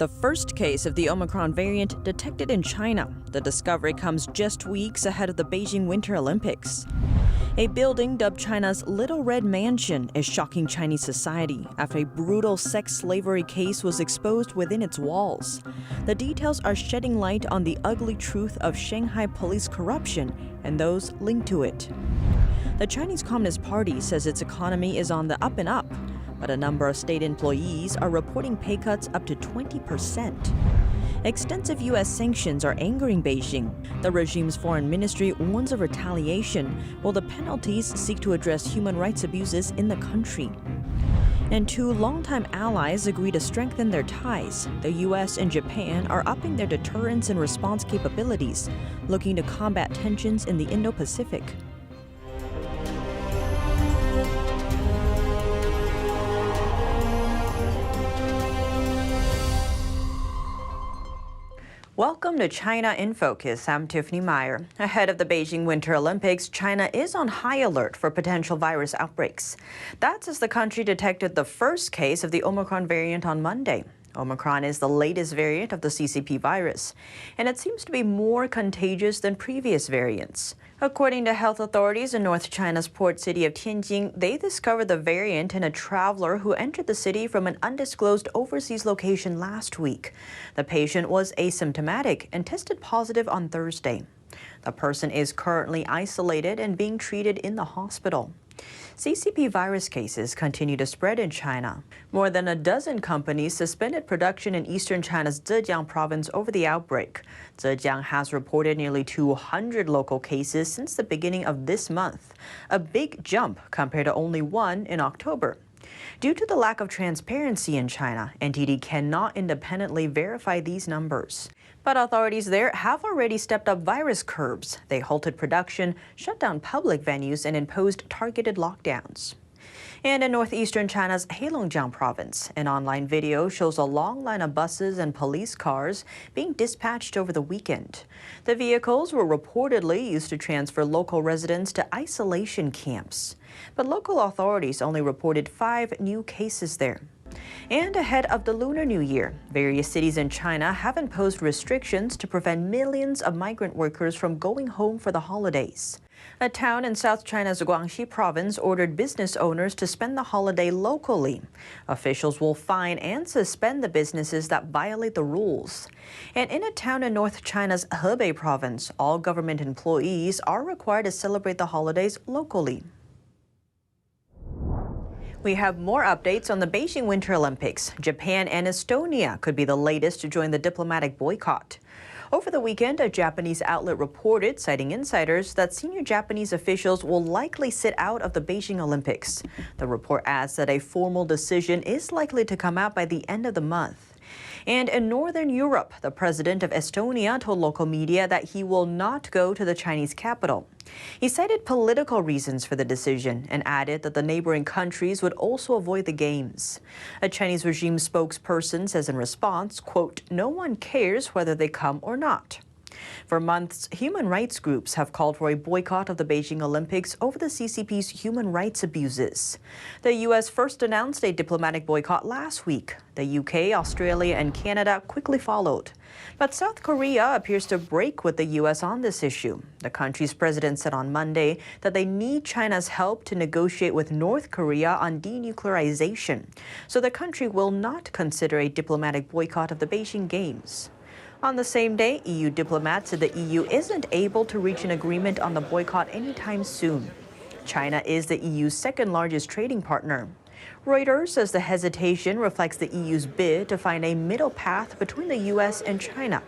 the first case of the Omicron variant detected in China. The discovery comes just weeks ahead of the Beijing Winter Olympics. A building dubbed China's Little Red Mansion is shocking Chinese society after a brutal sex slavery case was exposed within its walls. The details are shedding light on the ugly truth of Shanghai police corruption and those linked to it. The Chinese Communist Party says its economy is on the up and up, but a number of state employees are reporting pay cuts up to 20%. Extensive U.S. sanctions are angering Beijing. The regime's foreign ministry warns of retaliation, while the penalties seek to address human rights abuses in the country. And two longtime allies agree to strengthen their ties. The U.S. and Japan are upping their deterrence and response capabilities, looking to combat tensions in the Indo-Pacific. Welcome to China in Focus. I'm Tiffany Meyer. Ahead of the Beijing Winter Olympics, China is on high alert for potential virus outbreaks. That's as the country detected the first case of the Omicron variant on Monday. Omicron is the latest variant of the CCP virus, and it seems to be more contagious than previous variants. According to health authorities in North China's port city of Tianjin, they discovered the variant in a traveler who entered the city from an undisclosed overseas location last week. The patient was asymptomatic and tested positive on Thursday. The person is currently isolated and being treated in the hospital. CCP virus cases continue to spread in China. More than a dozen companies suspended production in eastern China's Zhejiang province over the outbreak. Zhejiang has reported nearly 200 local cases since the beginning of this month, a big jump compared to only one in October. Due to the lack of transparency in China, NTD cannot independently verify these numbers. But authorities there have already stepped up virus curbs. They halted production, shut down public venues, and imposed targeted lockdowns. And in northeastern China's Heilongjiang province, an online video shows a long line of buses and police cars being dispatched over the weekend. The vehicles were reportedly used to transfer local residents to isolation camps. But local authorities only reported 5 new cases there. And ahead of the Lunar New Year, various cities in China have imposed restrictions to prevent millions of migrant workers from going home for the holidays. A town in South China's Guangxi province ordered business owners to spend the holiday locally. Officials will fine and suspend the businesses that violate the rules. And in a town in North China's Hebei province, all government employees are required to celebrate the holidays locally. We have more updates on the Beijing Winter Olympics. Japan and Estonia could be the latest to join the diplomatic boycott. Over the weekend, a Japanese outlet reported, citing insiders, that senior Japanese officials will likely sit out of the Beijing Olympics. The report adds that a formal decision is likely to come out by the end of the month. And in Northern Europe, the president of Estonia told local media that he will not go to the Chinese capital. He cited political reasons for the decision and added that the neighboring countries would also avoid the games. A Chinese regime spokesperson says in response, quote, "No one cares whether they come or not." For months, human rights groups have called for a boycott of the Beijing Olympics over the CCP's human rights abuses. The U.S. first announced a diplomatic boycott last week. The UK, Australia, and Canada quickly followed. But South Korea appears to break with the U.S. on this issue. The country's president said on Monday that they need China's help to negotiate with North Korea on denuclearization, so the country will not consider a diplomatic boycott of the Beijing Games. On the same day, EU diplomats said the EU isn't able to reach an agreement on the boycott anytime soon. China is the EU's second largest trading partner. Reuters says the hesitation reflects the EU's bid to find a middle path between the U.S. and China,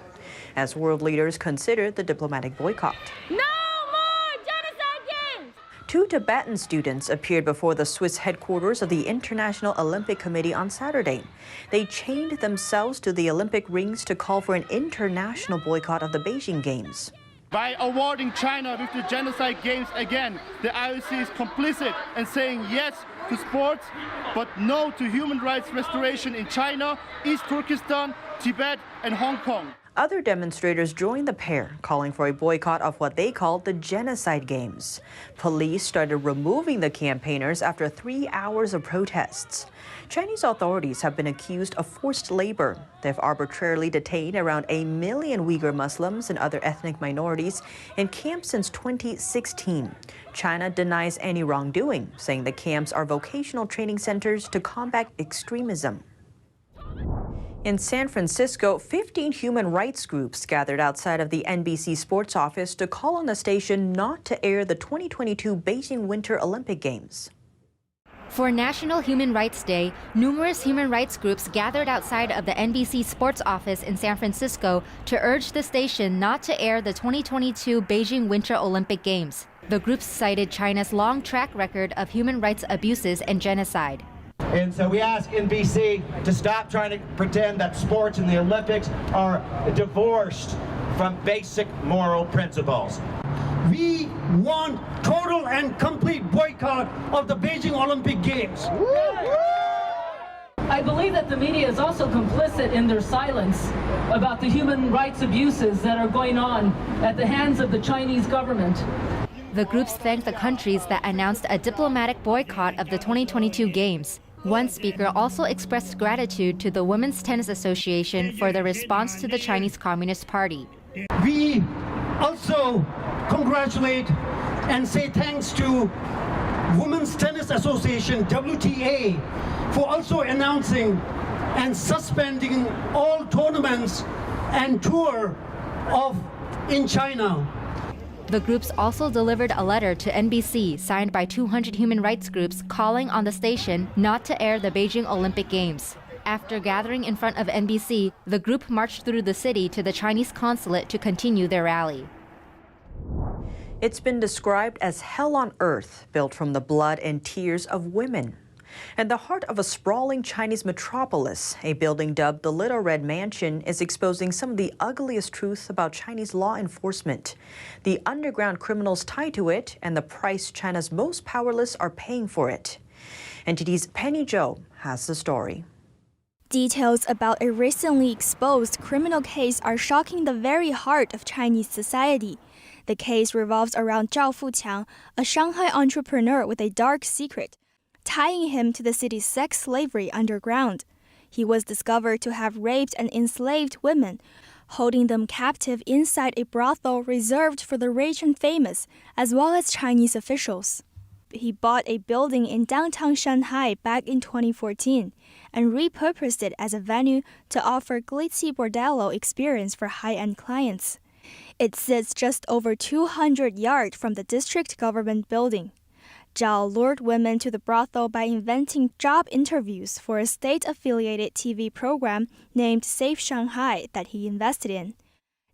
as world leaders consider the diplomatic boycott. No more genocide games! 2 Tibetan students appeared before the Swiss headquarters of the International Olympic Committee on Saturday. They chained themselves to the Olympic rings to call for an international boycott of the Beijing Games. By awarding China with the genocide games again, the IOC is complicit and saying yes to sports, but no to human rights restoration in China, East Turkestan, Tibet, and Hong Kong. Other demonstrators joined the pair, calling for a boycott of what they called the genocide games. Police started removing the campaigners after 3 hours of protests. Chinese authorities have been accused of forced labor. They've arbitrarily detained around 1 million Uyghur Muslims and other ethnic minorities in camps since 2016. China denies any wrongdoing, saying the camps are vocational training centers to combat extremism. In San Francisco, 15 human rights groups gathered outside of the NBC Sports office to call on the station not to air the 2022 Beijing Winter Olympic Games. For National Human Rights Day, numerous human rights groups gathered outside of the NBC Sports office in San Francisco to urge the station not to air the 2022 Beijing Winter Olympic Games. The groups cited China's long track record of human rights abuses and genocide. And so we ask NBC to stop trying to pretend that sports and the Olympics are divorced from basic moral principles. We want total and complete boycott of the Beijing Olympic Games. I believe that the media is also complicit in their silence about the human rights abuses that are going on at the hands of the Chinese government. The groups thanked the countries that announced a diplomatic boycott of the 2022 Games. One speaker also expressed gratitude to the Women's Tennis Association for their response to the Chinese Communist Party. We also congratulate and say thanks to Women's Tennis Association, WTA, for also announcing and suspending all tournaments and tour in China. The groups also delivered a letter to NBC signed by 200 human rights groups calling on the station not to air the Beijing Olympic Games. After gathering in front of NBC, the group marched through the city to the Chinese consulate to continue their rally. It's been described as hell on earth, built from the blood and tears of women. In the heart of a sprawling Chinese metropolis, a building dubbed the Little Red Mansion is exposing some of the ugliest truths about Chinese law enforcement, the underground criminals tied to it, and the price China's most powerless are paying for it. NTD's Penny Zhou has the story. Details about a recently exposed criminal case are shocking the very heart of Chinese society. The case revolves around Zhao Fuqiang, a Shanghai entrepreneur with a dark secret, tying him to the city's sex slavery underground. He was discovered to have raped and enslaved women, holding them captive inside a brothel reserved for the rich and famous, as well as Chinese officials. He bought a building in downtown Shanghai back in 2014 and repurposed it as a venue to offer glitzy bordello experience for high-end clients. It sits just over 200 yards from the district government building. Zhao lured women to the brothel by inventing job interviews for a state-affiliated TV program named Safe Shanghai that he invested in.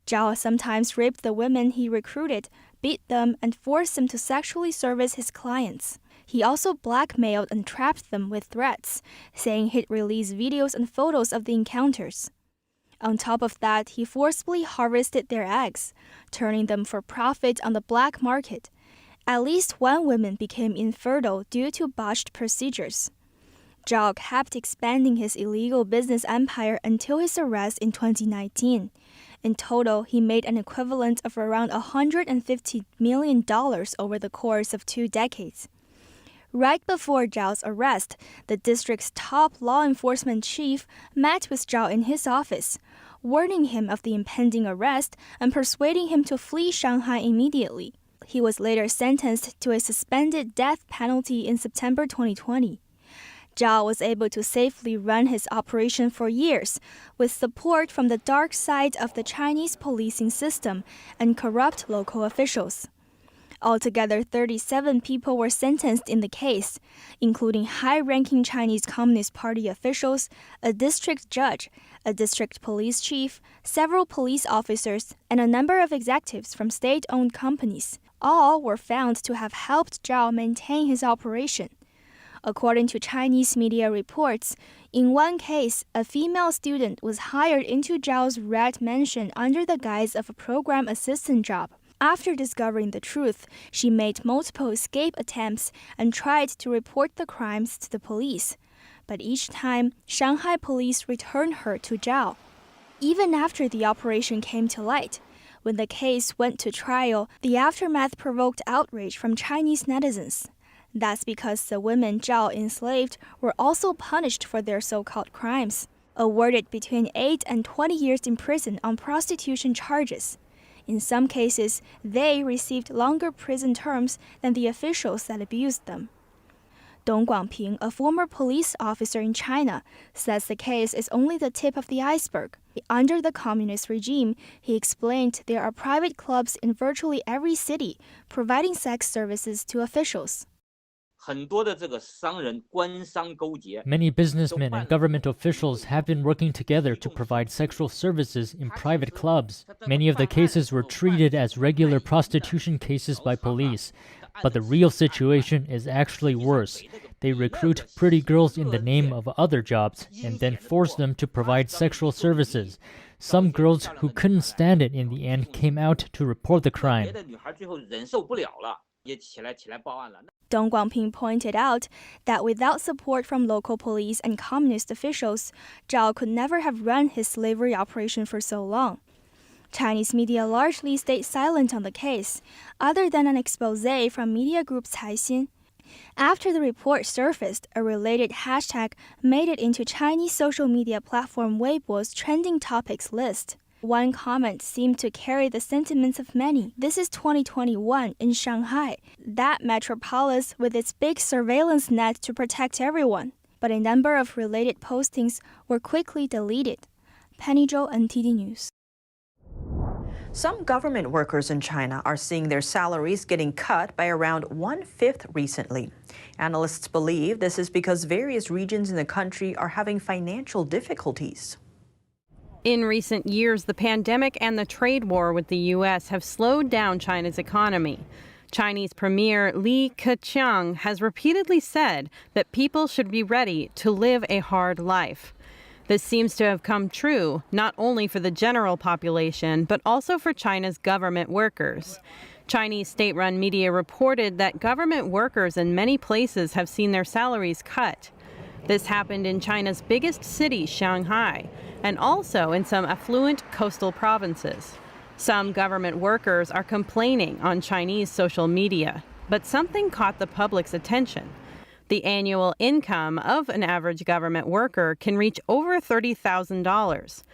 Zhao sometimes raped the women he recruited, beat them, and forced them to sexually service his clients. He also blackmailed and trapped them with threats, saying he'd release videos and photos of the encounters. On top of that, he forcibly harvested their eggs, turning them for profit on the black market. At least one woman became infertile due to botched procedures. Zhao kept expanding his illegal business empire until his arrest in 2019. In total, he made an equivalent of around $150 million over the course of 2 decades. Right before Zhao's arrest, the district's top law enforcement chief met with Zhao in his office, warning him of the impending arrest and persuading him to flee Shanghai immediately. He was later sentenced to a suspended death penalty in September 2020. Zhao was able to safely run his operation for years, with support from the dark side of the Chinese policing system and corrupt local officials. Altogether, 37 people were sentenced in the case, including high-ranking Chinese Communist Party officials, a district judge, a district police chief, several police officers, and a number of executives from state-owned companies. All were found to have helped Zhao maintain his operation. According to Chinese media reports, in one case, a female student was hired into Zhao's Red Mansion under the guise of a program assistant job. After discovering the truth, she made multiple escape attempts and tried to report the crimes to the police. But each time, Shanghai police returned her to Zhao. even after the operation came to light. When the case went to trial, the aftermath provoked outrage from Chinese netizens. That's because the women Zhao enslaved were also punished for their so-called crimes, awarded between 8 and 20 years in prison on prostitution charges. In some cases, they received longer prison terms than the officials that abused them. Dong Guangping, a former police officer in China, says the case is only the tip of the iceberg. Under the communist regime, he explained there are private clubs in virtually every city providing sex services to officials. Many businessmen and government officials have been working together to provide sexual services in private clubs. Many of the cases were treated as regular prostitution cases by police. But the real situation is actually worse. They recruit pretty girls in the name of other jobs and then force them to provide sexual services. Some girls who couldn't stand it in the end came out to report the crime. Dong Guangping pointed out that without support from local police and communist officials, Zhao could never have run his slavery operation for so long. Chinese media largely stayed silent on the case, other than an expose from media group Caixin. After the report surfaced, a related hashtag made it into Chinese social media platform Weibo's trending topics list. One comment seemed to carry the sentiments of many. This is 2021 in Shanghai, that metropolis with its big surveillance net to protect everyone. But a number of related postings were quickly deleted. Penny Zhou, NTD News. Some government workers in China are seeing their salaries getting cut by around 1/5 recently. Analysts believe this is because various regions in the country are having financial difficulties. In recent years, the pandemic and the trade war with the U.S. have slowed down China's economy. Chinese Premier Li Keqiang has repeatedly said that people should be ready to live a hard life. This seems to have come true, not only for the general population, but also for China's government workers. Chinese state-run media reported that government workers in many places have seen their salaries cut. This happened in China's biggest city, Shanghai, and also in some affluent coastal provinces. Some government workers are complaining on Chinese social media, but something caught the public's attention. The annual income of an average government worker can reach over $30,000.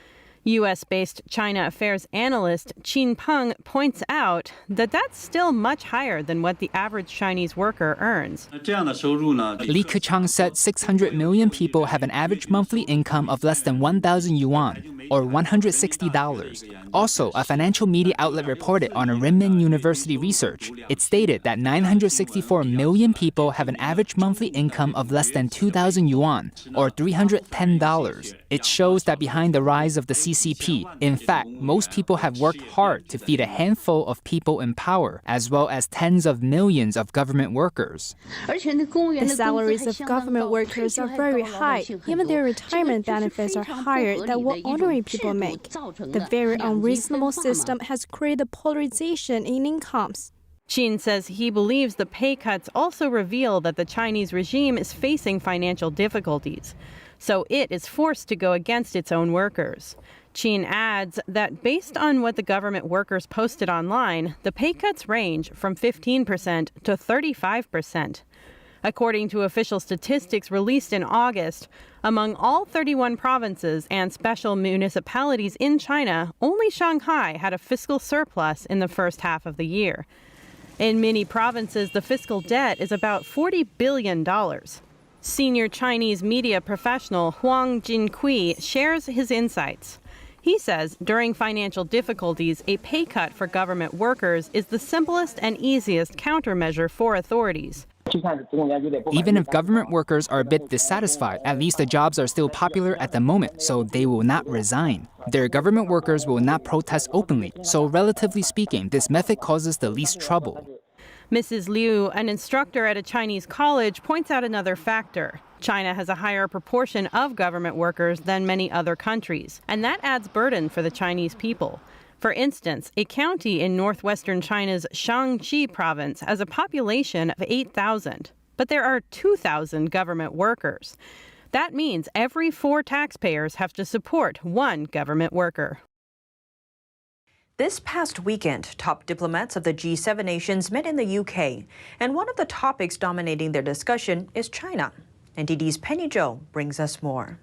U.S.-based China affairs analyst Qin Peng points out that that's still much higher than what the average Chinese worker earns. Li Keqiang said 600 million people have an average monthly income of less than 1,000 yuan, or $160. Also, a financial media outlet reported on a Renmin University research. It stated that 964 million people have an average monthly income of less than 2,000 yuan, or $310. It shows that behind the rise of the CCP, in fact, most people have worked hard to feed a handful of people in power, as well as tens of millions of government workers. The salaries of government workers are very high. Even their retirement benefits are higher than what ordinary people make. The very unreasonable system has created polarization in incomes. Qin says he believes the pay cuts also reveal that the Chinese regime is facing financial difficulties, so it is forced to go against its own workers. Qin adds that based on what the government workers posted online, the pay cuts range from 15% to 35%. According to official statistics released in August, among all 31 provinces and special municipalities in China, only Shanghai had a fiscal surplus in the first half of the year. In many provinces, the fiscal debt is about $40 billion. Senior Chinese media professional Huang Jinkui shares his insights. He says during financial difficulties, a pay cut for government workers is the simplest and easiest countermeasure for authorities. Even if government workers are a bit dissatisfied, at least the jobs are still popular at the moment, so they will not resign. Their government workers will not protest openly, so relatively speaking, this method causes the least trouble. Mrs. Liu, an instructor at a Chinese college, points out another factor. China has a higher proportion of government workers than many other countries, and that adds burden for the Chinese people. For instance, a county in northwestern China's Shaanxi province has a population of 8,000, but there are 2,000 government workers. That means every 4 taxpayers have to support 1 government worker. This past weekend, top diplomats of the G7 nations met in the UK, and one of the topics dominating their discussion is China. NTD's Penny Zhou brings us more.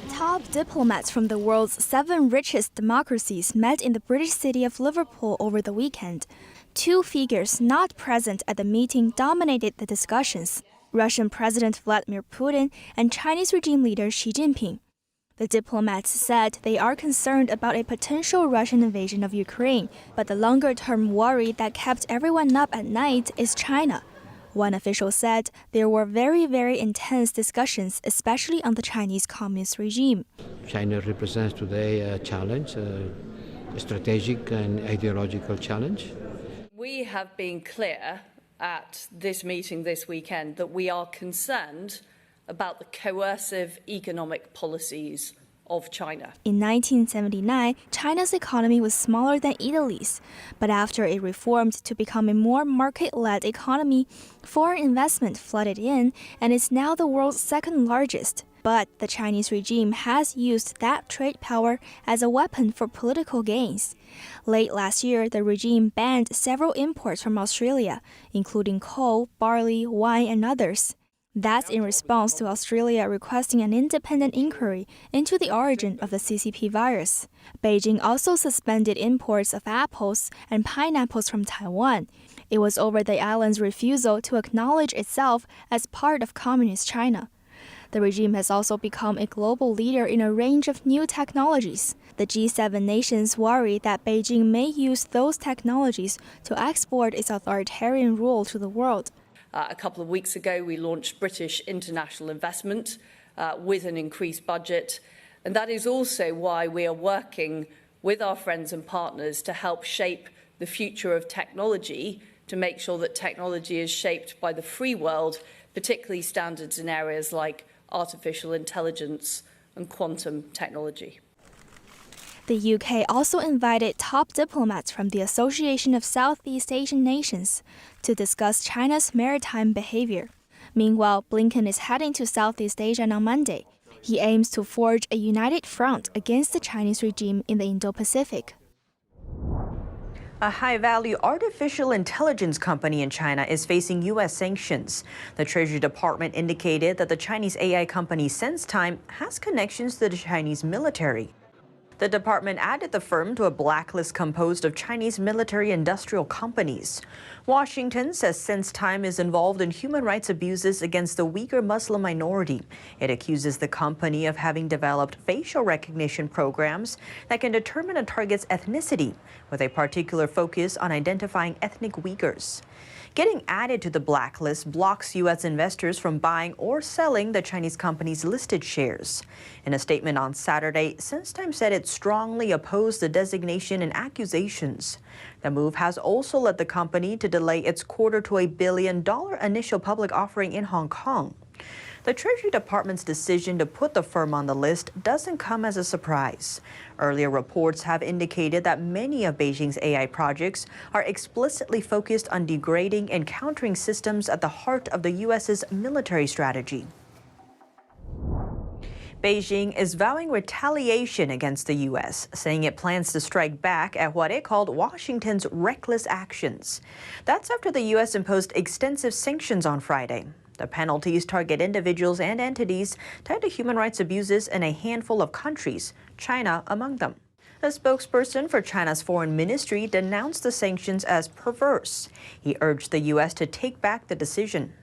Top diplomats from the world's 7 richest democracies met in the British city of Liverpool over the weekend. 2 figures not present at the meeting dominated the discussions: Russian President Vladimir Putin and Chinese regime leader Xi Jinping. The diplomats said they are concerned about a potential Russian invasion of Ukraine, but the longer-term worry that kept everyone up at night is China. One official said there were very intense discussions, especially on the Chinese Communist regime. China represents today a challenge, a strategic and ideological challenge. We have been clear at this meeting this weekend that we are concerned about the coercive economic policies of China. In 1979, China's economy was smaller than Italy's, but after it reformed to become a more market-led economy, foreign investment flooded in and is now the world's 2nd largest. But the Chinese regime has used that trade power as a weapon for political gains. Late last year, the regime banned several imports from Australia, including coal, barley, wine, and others. That's in response to Australia requesting an independent inquiry into the origin of the CCP virus. Beijing also suspended imports of apples and pineapples from Taiwan. It was over the island's refusal to acknowledge itself as part of Communist China. The regime has also become a global leader in a range of new technologies. The G7 nations worry that Beijing may use those technologies to export its authoritarian rule to the world. A couple of weeks ago, we launched British international investment with an increased budget. And that is also why we are working with our friends and partners to help shape the future of technology, to make sure that technology is shaped by the free world, particularly standards in areas like artificial intelligence and quantum technology. The UK also invited top diplomats from the Association of Southeast Asian Nations to discuss China's maritime behavior. Meanwhile, Blinken is heading to Southeast Asia on Monday. He aims to forge a united front against the Chinese regime in the Indo-Pacific. A high-value artificial intelligence company in China is facing U.S. sanctions. The Treasury Department indicated that the Chinese AI company SenseTime has connections to the Chinese military. The department added the firm to a blacklist composed of Chinese military-industrial companies. Washington says SenseTime is involved in human rights abuses against the Uyghur Muslim minority. It accuses the company of having developed facial recognition programs that can determine a target's ethnicity, with a particular focus on identifying ethnic Uyghurs. Getting added to the blacklist blocks U.S. investors from buying or selling the Chinese company's listed shares. In a statement on Saturday, SenseTime said it strongly opposed the designation and accusations. The move has also led the company to delay its $250 million initial public offering in Hong Kong. The Treasury Department's decision to put the firm on the list doesn't come as a surprise. Earlier reports have indicated that many of Beijing's AI projects are explicitly focused on degrading and countering systems at the heart of the U.S.'s military strategy. Beijing is vowing retaliation against the U.S., saying it plans to strike back at what it called Washington's reckless actions. That's after the U.S. imposed extensive sanctions on Friday. The penalties target individuals and entities tied to human rights abuses in a handful of countries, China among them. A spokesperson for China's foreign ministry denounced the sanctions as perverse. He urged the U.S. to take back the decision.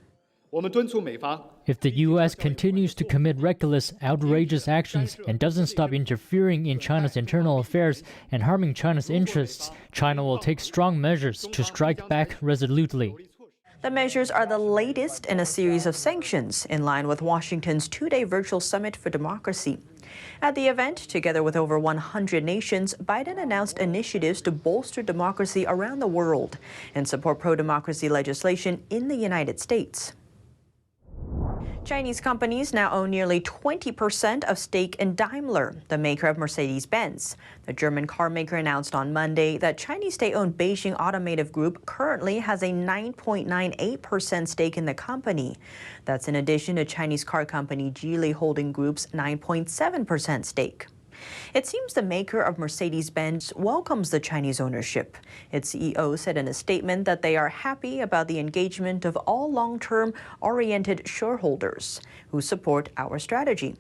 If the U.S. continues to commit reckless, outrageous actions and doesn't stop interfering in China's internal affairs and harming China's interests, China will take strong measures to strike back resolutely. The measures are the latest in a series of sanctions, in line with Washington's 2-day virtual summit for democracy. At the event, together with over 100 nations, Biden announced initiatives to bolster democracy around the world and support pro-democracy legislation in the United States. Chinese companies now own nearly 20% of stake in Daimler, the maker of Mercedes-Benz. The German car maker announced on Monday that Chinese state-owned Beijing Automotive Group currently has a 9.98% stake in the company. That's in addition to Chinese car company Geely Holding Group's 9.7% stake. It seems the maker of Mercedes-Benz welcomes the Chinese ownership. Its CEO said in a statement that they are happy about the engagement of all long-term oriented shareholders who support our strategy.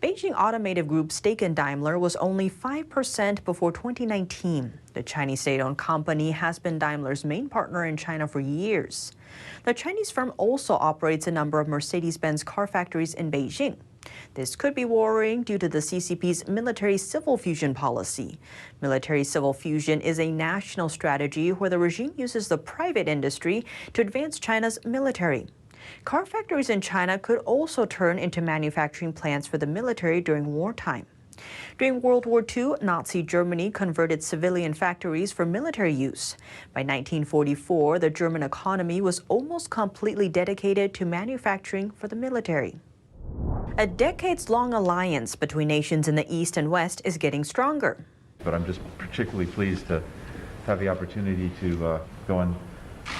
Beijing Automotive Group's stake in Daimler was only 5% before 2019. The Chinese state-owned company has been Daimler's main partner in China for years. The Chinese firm also operates a number of Mercedes-Benz car factories in Beijing. This could be worrying due to the CCP's military-civil fusion policy. Military-civil fusion is a national strategy where the regime uses the private industry to advance China's military. Car factories in China could also turn into manufacturing plants for the military during wartime. During World War II, Nazi Germany converted civilian factories for military use. By 1944, the German economy was almost completely dedicated to manufacturing for the military. A decades-long alliance between nations in the East and West is getting stronger. But I'm just particularly pleased to have the opportunity to go in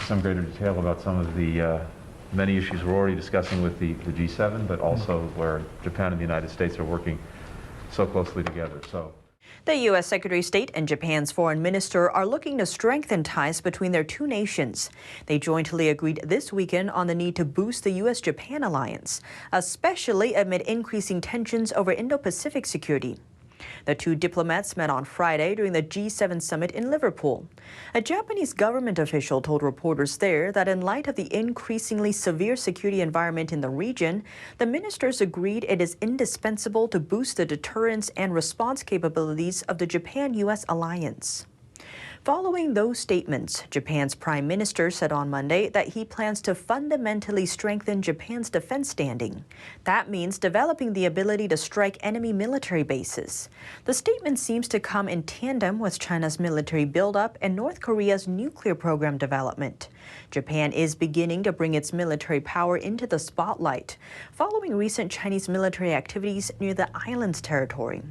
some greater detail about some of the many issues we're already discussing with the G7, but also where Japan and the United States are working so closely together. The U.S. Secretary of State and Japan's foreign minister are looking to strengthen ties between their two nations. They jointly agreed this weekend on the need to boost the U.S.-Japan alliance, especially amid increasing tensions over Indo-Pacific security. The two diplomats met on Friday during the G7 summit in Liverpool. A Japanese government official told reporters there that in light of the increasingly severe security environment in the region, the ministers agreed it is indispensable to boost the deterrence and response capabilities of the Japan-U.S. alliance. Following those statements, Japan's prime minister said on Monday that he plans to fundamentally strengthen Japan's defense standing. That means developing the ability to strike enemy military bases. The statement seems to come in tandem with China's military buildup and North Korea's nuclear program development. Japan is beginning to bring its military power into the spotlight, following recent Chinese military activities near the island's territory.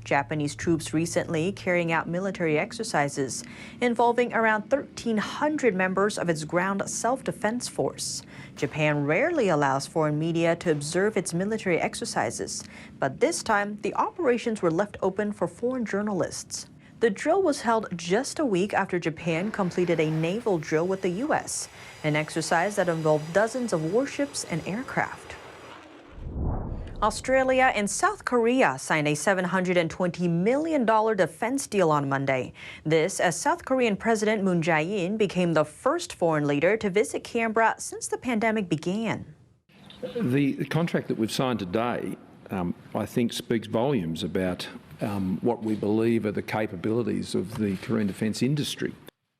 Japanese troops recently carrying out military exercises involving around 1,300 members of its ground self-defense force. Japan rarely allows foreign media to observe its military exercises, but this time the operations were left open for foreign journalists. The drill was held just a week after Japan completed a naval drill with the U.S., an exercise that involved dozens of warships and aircraft. Australia and South Korea signed a $720 million defense deal on Monday. This as South Korean President Moon Jae-in became the first foreign leader to visit Canberra since the pandemic began. The contract that we've signed today, I think, speaks volumes about what we believe are the capabilities of the Korean defence industry.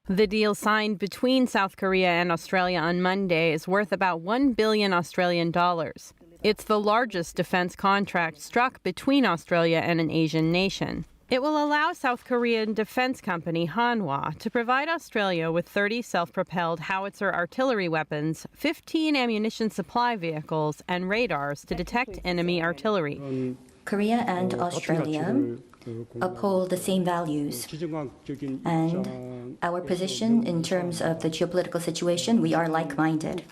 The deal signed between South Korea and Australia on Monday is worth about $1 billion Australian dollars. It's the largest defense contract struck between Australia and an Asian nation. It will allow South Korean defense company Hanwha to provide Australia with 30 self-propelled howitzer artillery weapons, 15 ammunition supply vehicles, and radars to detect enemy artillery. Korea and Australia uphold the same values, and our position in terms of the geopolitical situation, we are like-minded.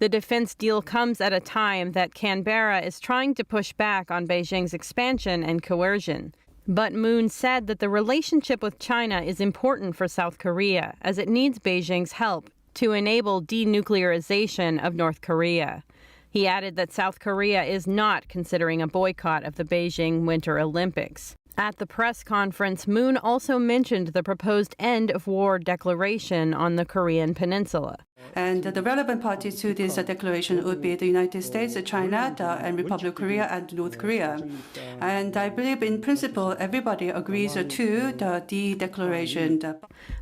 The defense deal comes at a time that Canberra is trying to push back on Beijing's expansion and coercion. But Moon said that the relationship with China is important for South Korea, as it needs Beijing's help to enable denuclearization of North Korea. He added that South Korea is not considering a boycott of the Beijing Winter Olympics. At the press conference, Moon also mentioned the proposed end of war declaration on the Korean peninsula. And the relevant parties to this declaration would be the United States, China, and Republic of Korea, and North Korea. And I believe in principle everybody agrees to the declaration.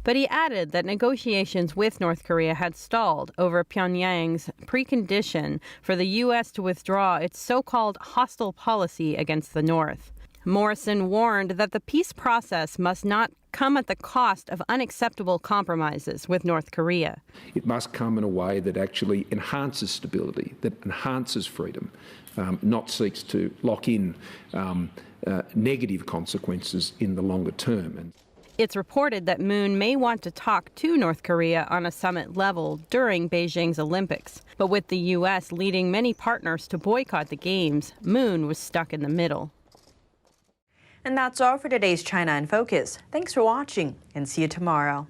But he added that negotiations with North Korea had stalled over Pyongyang's precondition for the U.S. to withdraw its so-called hostile policy against the North. Morrison warned that the peace process must not come at the cost of unacceptable compromises with North Korea. It must come in a way that actually enhances stability, that enhances freedom, not seeks to lock in negative consequences in the longer term. It's reported that Moon may want to talk to North Korea on a summit level during Beijing's Olympics. But with the U.S. leading many partners to boycott the Games, Moon was stuck in the middle. And that's all for today's China in Focus. Thanks for watching and see you tomorrow.